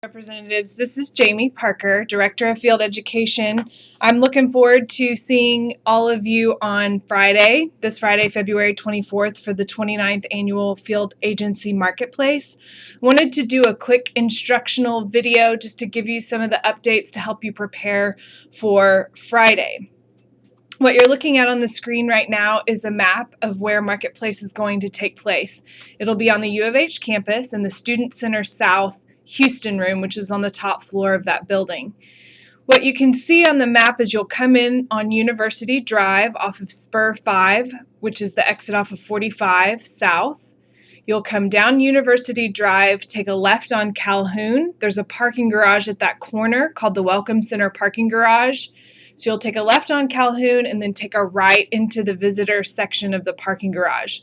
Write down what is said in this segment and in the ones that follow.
Representatives, this is Jamie Parker, Director of Field Education. I'm looking forward to seeing all of you on Friday, this Friday, February 24th, for the 29th Annual Field Agency Marketplace. Wanted to do a quick instructional video just to give you some of the updates to help you prepare for Friday. What you're looking at on the screen right now is a map of where Marketplace is going to take place. It'll be on the U of H campus in the Student Center South Houston room, which is on the top floor of that building. What you can see on the map is you'll come in on University Drive off of Spur 5, which is the exit off of 45 South. You'll come down University Drive, take a left on Calhoun. There's a parking garage at that corner called the Welcome Center Parking Garage. So you'll take a left on Calhoun and then take a right into the visitor section of the parking garage.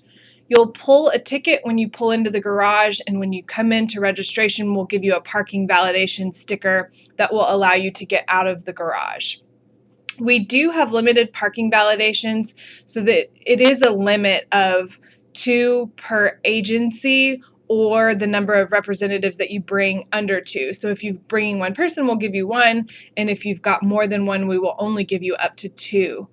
You'll pull a ticket when you pull into the garage, and when you come into registration, we'll give you a parking validation sticker that will allow you to get out of the garage. We do have limited parking validations, so that it is a limit of 2 per agency or the number of representatives that you bring under 2. So if you're bringing 1 person, we'll give you 1, and if you've got more than 1, we will only give you up to 2.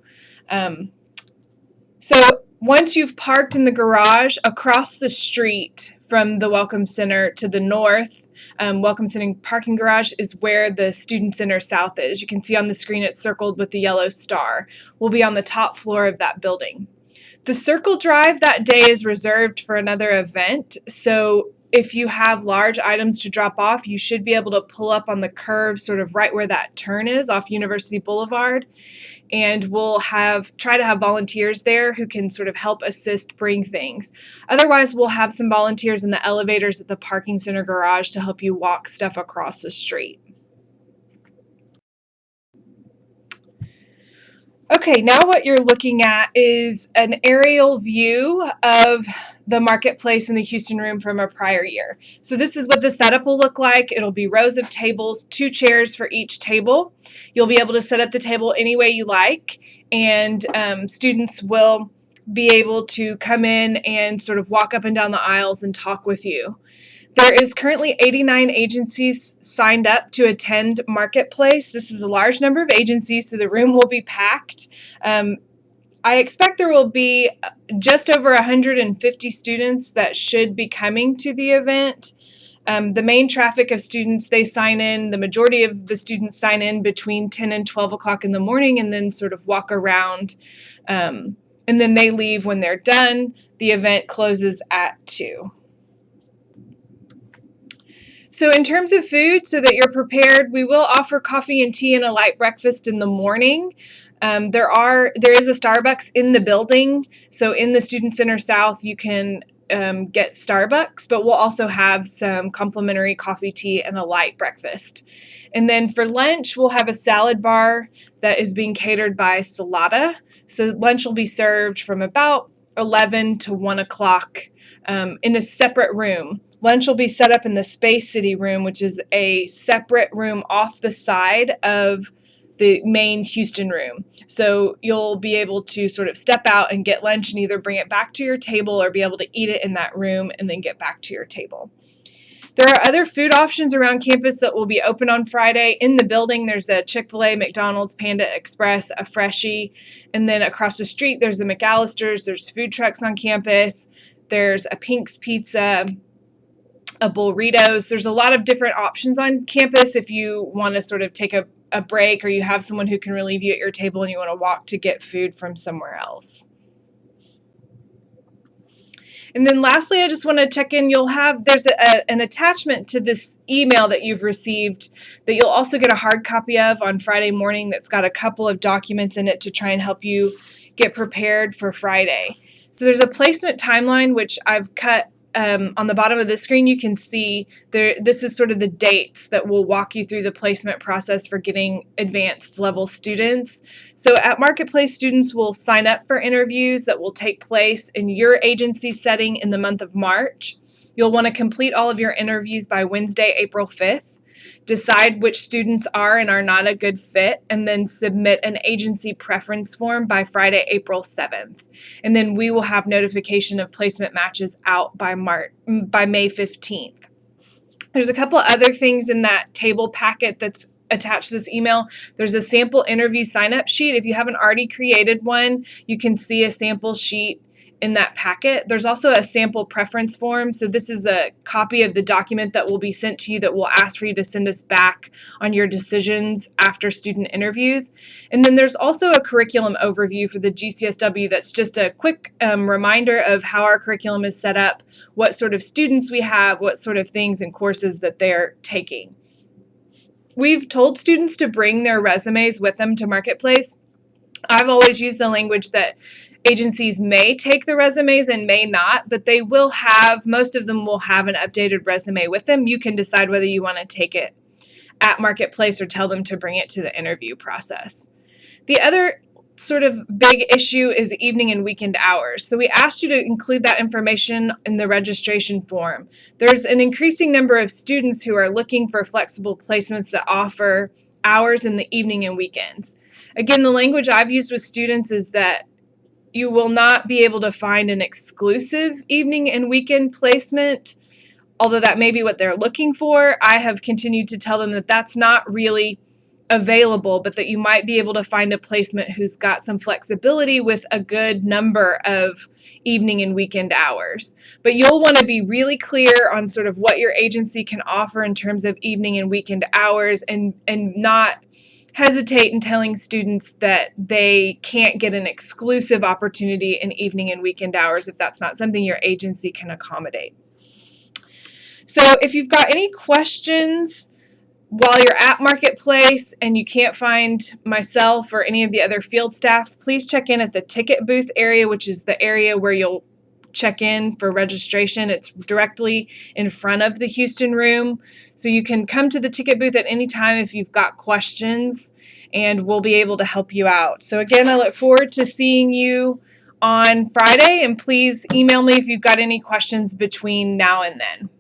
So once you've parked in the garage, across the street from the Welcome Center to the north, Welcome Center parking garage is where the Student Center South is. You can see on the screen it's circled with the yellow star. We'll be on the top floor of that building. The Circle Drive that day is reserved for another event, so if you have large items to drop off, you should be able to pull up on the curve sort of right where that turn is off University Boulevard, and we'll try to have volunteers there who can sort of help assist bring things. Otherwise, we'll have some volunteers in the elevators at the parking center garage to help you walk stuff across the street. Okay, now what you're looking at is an aerial view of the marketplace in the Houston room from a prior year. So this is what the setup will look like. It'll be rows of tables, 2 chairs for each table. You'll be able to set up the table any way you like, and students will be able to come in and sort of walk up and down the aisles and talk with you. There is currently 89 agencies signed up to attend Marketplace. This is a large number of agencies, so the room will be packed. I expect there will be just over 150 students that should be coming to the event. The main traffic of students, they sign in, the majority of the students sign in between 10 and 12 o'clock in the morning and then sort of walk around, and then they leave when they're done. The event closes at 2. So in terms of food, so that you're prepared, we will offer coffee and tea and a light breakfast in the morning. There is a Starbucks in the building, so in the Student Center South you can get Starbucks, but we'll also have some complimentary coffee, tea, and a light breakfast. And then for lunch, we'll have a salad bar that is being catered by Salata. So lunch will be served from about 11 to 1 o'clock in a separate room. Lunch will be set up in the Space City room, which is a separate room off the side of the main Houston room. So you'll be able to sort of step out and get lunch and either bring it back to your table or be able to eat it in that room and then get back to your table. There are other food options around campus that will be open on Friday. In the building, there's a Chick-fil-A, McDonald's, Panda Express, a Freshie, and then across the street, there's the McAllister's, there's food trucks on campus, there's a Pink's Pizza, a Burritos. There's a lot of different options on campus if you want to sort of take a break, or you have someone who can relieve you at your table and you want to walk to get food from somewhere else. And then lastly, I just want to check in. There's an attachment to this email that you've received that you'll also get a hard copy of on Friday morning that's got a couple of documents in it to try and help you get prepared for Friday. So there's a placement timeline, which I've cut on the bottom of the screen. You can see this is sort of the dates that will walk you through the placement process for getting advanced level students. So at Marketplace, students will sign up for interviews that will take place in your agency setting in the month of March. You'll want to complete all of your interviews by Wednesday, April 5th. Decide which students are and are not a good fit, and then submit an agency preference form by Friday, April 7th. And then we will have notification of placement matches out by May 15th. There's a couple other things in that table packet that's attached to this email. There's a sample interview sign-up sheet. If you haven't already created one, you can see a sample sheet in that packet. There's also a sample preference form. So this is a copy of the document that will be sent to you that will ask for you to send us back on your decisions after student interviews. And then there's also a curriculum overview for the GCSW that's just a quick reminder of how our curriculum is set up, what sort of students we have, what sort of things and courses that they're taking. We've told students to bring their resumes with them to Marketplace. I've always used the language that agencies may take the resumes and may not, but they will have, most of them will have an updated resume with them. You can decide whether you want to take it at Marketplace or tell them to bring it to the interview process. The other sort of big issue is evening and weekend hours. So we asked you to include that information in the registration form. There's an increasing number of students who are looking for flexible placements that offer hours in the evening and weekends. Again, the language I've used with students is that you will not be able to find an exclusive evening and weekend placement, although that may be what they're looking for. I have continued to tell them that that's not really available, but that you might be able to find a placement who's got some flexibility with a good number of evening and weekend hours. But you'll want to be really clear on sort of what your agency can offer in terms of evening and weekend hours, and not hesitate in telling students that they can't get an exclusive opportunity in evening and weekend hours if that's not something your agency can accommodate. So if you've got any questions while you're at Marketplace and you can't find myself or any of the other field staff, please check in at the ticket booth area, which is the area where you'll check in for registration. It's directly in front of the Houston room. So you can come to the ticket booth at any time if you've got questions, and we'll be able to help you out. So again, I look forward to seeing you on Friday, and please email me if you've got any questions between now and then.